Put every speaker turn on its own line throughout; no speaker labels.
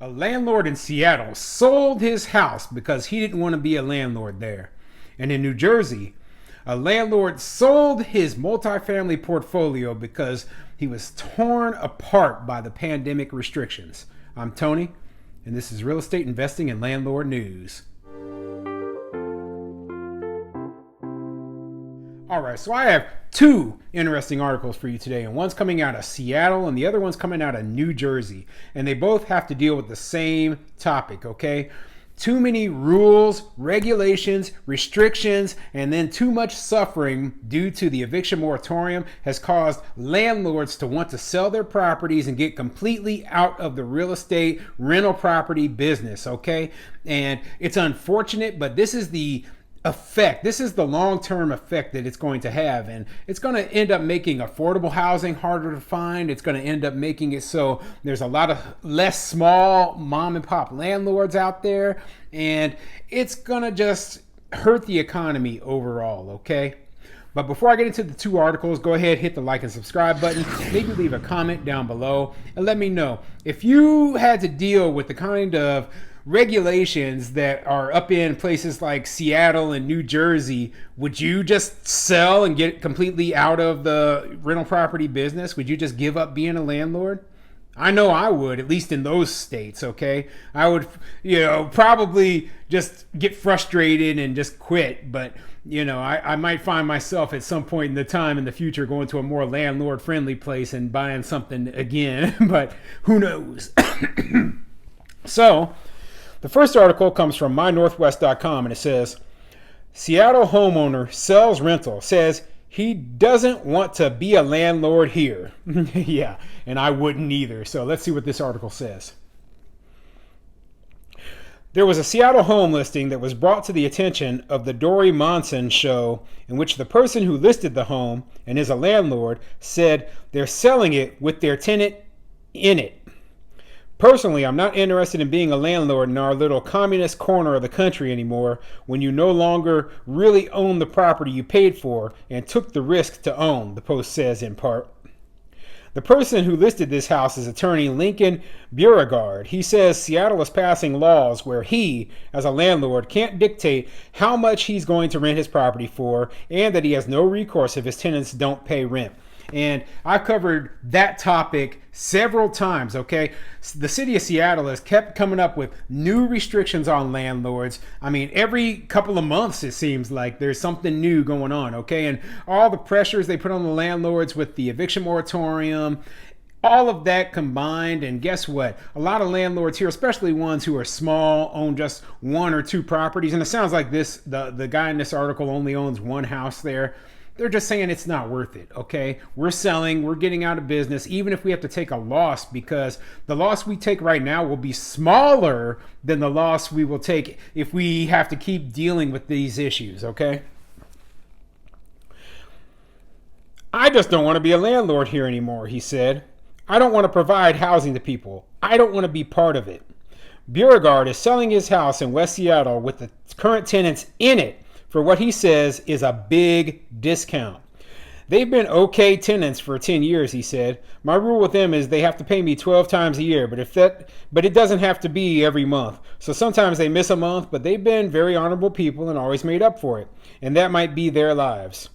A landlord in Seattle sold his house because he didn't want to be a landlord there. And in New Jersey, a landlord sold his multifamily portfolio because he was torn apart by the pandemic restrictions. I'm Tony, and this is Real Estate Investing and Landlord News. All right, so I have two interesting articles for you today, and one's coming out of Seattle and the other one's coming out of New Jersey, and they both have to deal with the same topic, okay? Too many rules, regulations, restrictions, and then too much suffering due to the eviction moratorium has caused landlords to want to sell their properties and get completely out of the real estate rental property business, okay? And it's unfortunate, but this is the effect. This is the long-term effect that it's going to have, and it's going to end up making affordable housing harder to find. It's going to end up making it so there's a lot of less small mom and pop landlords out there, and it's going to just hurt the economy overall, okay? But before I get into the two articles, go ahead, hit the like and subscribe button. Maybe leave a comment down below and let me know if you had to deal with the kind of regulations that are up in places like Seattle and New Jersey. Would you just sell and get completely out of the rental property business? Would you just give up being a landlord? I know I would, at least in those states, okay? I would, probably just get frustrated and just quit. But, I might find myself at some point in the time in the future going to a more landlord-friendly place and buying something again. But who knows? So, the first article comes from mynorthwest.com, and it says, Seattle homeowner sells rental, says he doesn't want to be a landlord here. Yeah, and I wouldn't either. So let's see what this article says. There was a Seattle home listing that was brought to the attention of the Dory Monson show, in which the person who listed the home and is a landlord said they're selling it with their tenant in it. Personally, I'm not interested in being a landlord in our little communist corner of the country anymore when you no longer really own the property you paid for and took the risk to own, the post says in part. The person who listed this house is attorney Lincoln Beauregard. He says Seattle is passing laws where he, as a landlord, can't dictate how much he's going to rent his property for, and that he has no recourse if his tenants don't pay rent. And I've covered that topic several times, okay? The city of Seattle has kept coming up with new restrictions on landlords. I mean, every couple of months, it seems like there's something new going on, okay? And all the pressures they put on the landlords with the eviction moratorium, all of that combined, and guess what? A lot of landlords here, especially ones who are small, own just one or two properties. And it sounds like the guy in this article only owns one house there. They're just saying it's not worth it, okay? We're selling, we're getting out of business, even if we have to take a loss, because the loss we take right now will be smaller than the loss we will take if we have to keep dealing with these issues, okay? I just don't want to be a landlord here anymore, he said. I don't want to provide housing to people. I don't want to be part of it. Beauregard is selling his house in West Seattle with the current tenants in it for what he says is a big discount. They've been okay tenants for 10 years, he said. My rule with them is they have to pay me 12 times a year, but it doesn't have to be every month. So sometimes they miss a month, but they've been very honorable people and always made up for it. And that might be their lives.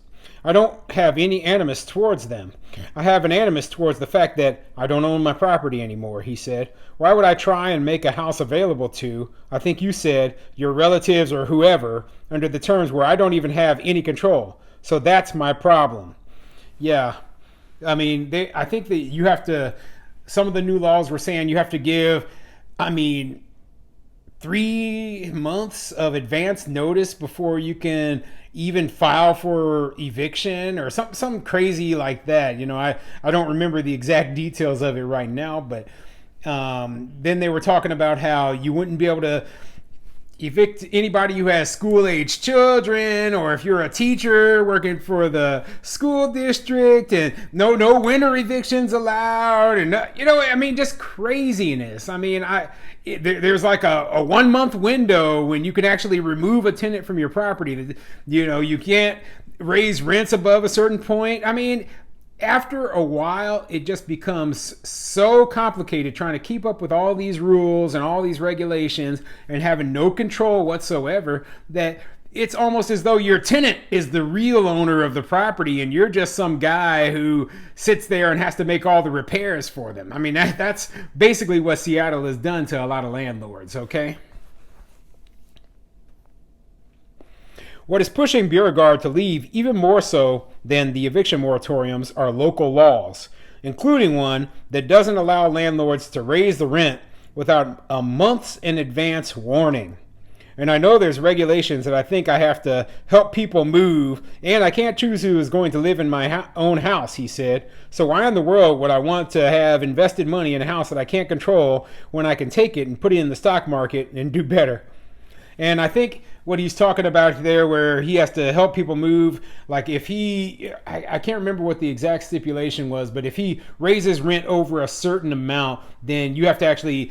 I don't have any animus towards them. I have an animus towards the fact that I don't own my property anymore, he said. Why would I try and make a house available to, I think you said, your relatives or whoever, under the terms where I don't even have any control? So that's my problem. Yeah, I mean, I think that you have to, some of the new laws were saying you have to give, 3 months of advance notice before you can even file for eviction or something crazy like that. I don't remember the exact details of it right now, but then they were talking about how you wouldn't be able to evict anybody who has school-age children, or if you're a teacher working for the school district, and no winter evictions allowed, and just craziness. There's like a 1 month window when you can actually remove a tenant from your property. You can't raise rents above a certain point. after a while, it just becomes so complicated trying to keep up with all these rules and all these regulations and having no control whatsoever that it's almost as though your tenant is the real owner of the property and you're just some guy who sits there and has to make all the repairs for them. I mean, that's basically what Seattle has done to a lot of landlords, okay? What is pushing Beauregard to leave even more so than the eviction moratoriums are local laws, including one that doesn't allow landlords to raise the rent without a month's in advance warning. And I know there's regulations that I think I have to help people move, and I can't choose who is going to live in my own house, he said. So why in the world would I want to have invested money in a house that I can't control when I can take it and put it in the stock market and do better? And I think what he's talking about there, where he has to help people move, like if I can't remember what the exact stipulation was, but if he raises rent over a certain amount, then you have to actually,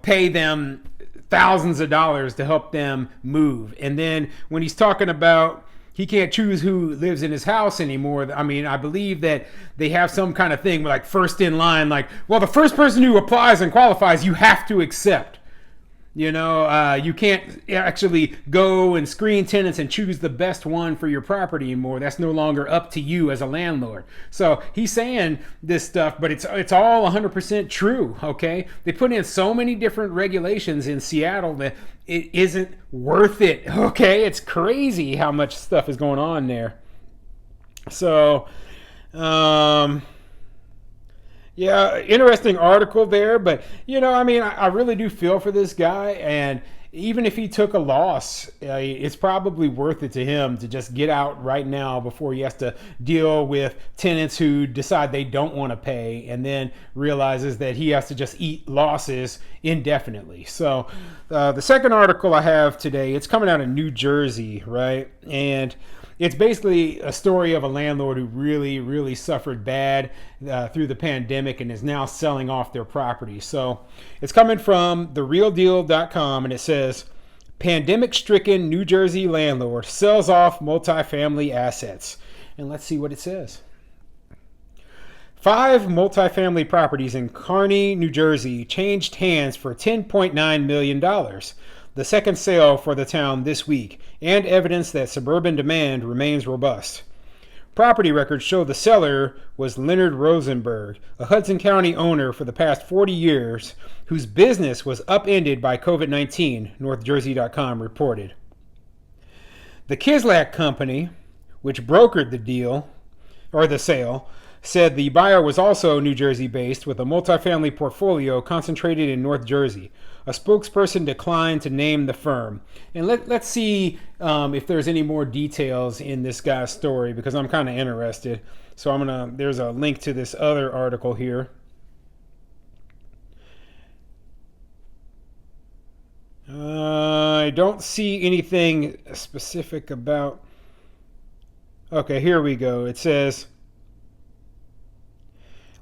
pay them thousands of dollars to help them move. And then when he's talking about he can't choose who lives in his house anymore, I mean, I believe that they have some kind of thing like first in line, like, well, the first person who applies and qualifies, you have to accept. You can't actually go and screen tenants and choose the best one for your property anymore. That's no longer up to you as a landlord. So he's saying this stuff, but it's all 100% true, okay? They put in so many different regulations in Seattle that it isn't worth it, okay? It's crazy how much stuff is going on there. So, yeah, interesting article there, but I really do feel for this guy, and even if he took a loss, it's probably worth it to him to just get out right now before he has to deal with tenants who decide they don't want to pay and then realizes that he has to just eat losses indefinitely. So the second article I have today, it's coming out of New Jersey, right? And it's basically a story of a landlord who really, really suffered bad through the pandemic and is now selling off their property. So it's coming from therealdeal.com, and it says, pandemic-stricken New Jersey landlord sells off multifamily assets. And let's see what it says. 5 multifamily properties in Kearny, New Jersey changed hands for $10.9 million. The second sale for the town this week, and evidence that suburban demand remains robust. Property records show the seller was Leonard Rosenberg, a Hudson County owner for the past 40 years, whose business was upended by COVID-19, NorthJersey.com reported. The Kislak Company, which brokered the deal, or the sale, said the buyer was also New Jersey-based with a multifamily portfolio concentrated in North Jersey. A spokesperson declined to name the firm. And let's see if there's any more details in this guy's story, because I'm kind of interested. So there's a link to this other article here. I don't see anything specific about... Okay, here we go. It says...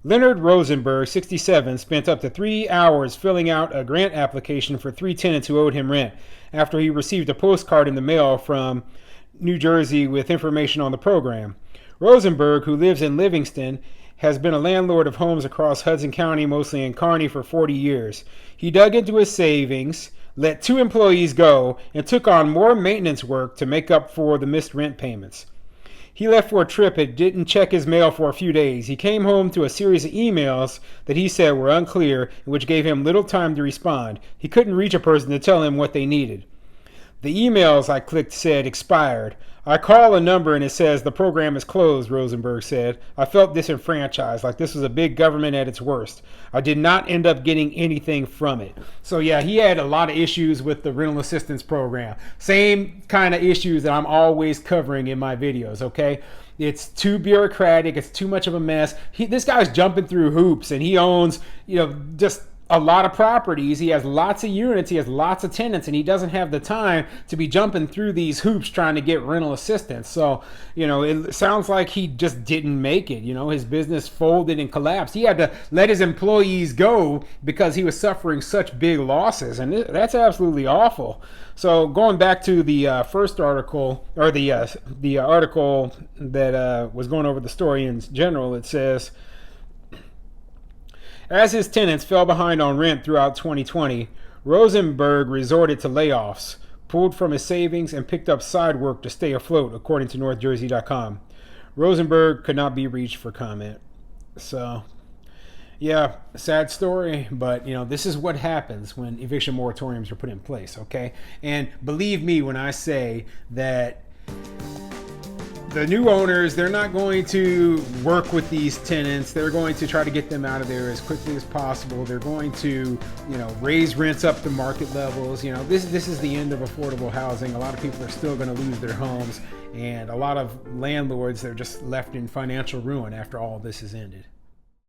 Leonard Rosenberg, 67, spent up to 3 hours filling out a grant application for 3 tenants who owed him rent after he received a postcard in the mail from New Jersey with information on the program. Rosenberg, who lives in Livingston, has been a landlord of homes across Hudson County, mostly in Kearny, for 40 years. He dug into his savings, let 2 employees go, and took on more maintenance work to make up for the missed rent payments. He left for a trip and didn't check his mail for a few days. He came home to a series of emails that he said were unclear, which gave him little time to respond. He couldn't reach a person to tell him what they needed. The emails I clicked said expired. I call a number and it says the program is closed, Rosenberg said. I felt disenfranchised, like this was a big government at its worst. I did not end up getting anything from it. So yeah, he had a lot of issues with the rental assistance program. Same kind of issues that I'm always covering in my videos, okay? It's too bureaucratic. It's too much of a mess. This guy's jumping through hoops, and he owns, just a lot of properties. He has lots of units. He has lots of tenants, and he doesn't have the time to be jumping through these hoops trying to get rental assistance. So, it sounds like he just didn't make it. His business folded and collapsed. He had to let his employees go because he was suffering such big losses, and that's absolutely awful. So, going back to the first article, or the article that was going over the story in general, it says, as his tenants fell behind on rent throughout 2020, Rosenberg resorted to layoffs, pulled from his savings, and picked up side work to stay afloat, according to NorthJersey.com. Rosenberg could not be reached for comment. So, yeah, sad story, but this is what happens when eviction moratoriums are put in place, okay? And believe me when I say that the new owners, they're not going to work with these tenants. They're going to try to get them out of there as quickly as possible. They're going to, raise rents up to market levels. This is the end of affordable housing. A lot of people are still going to lose their homes, and a lot of landlords, they're just left in financial ruin after all of this has ended.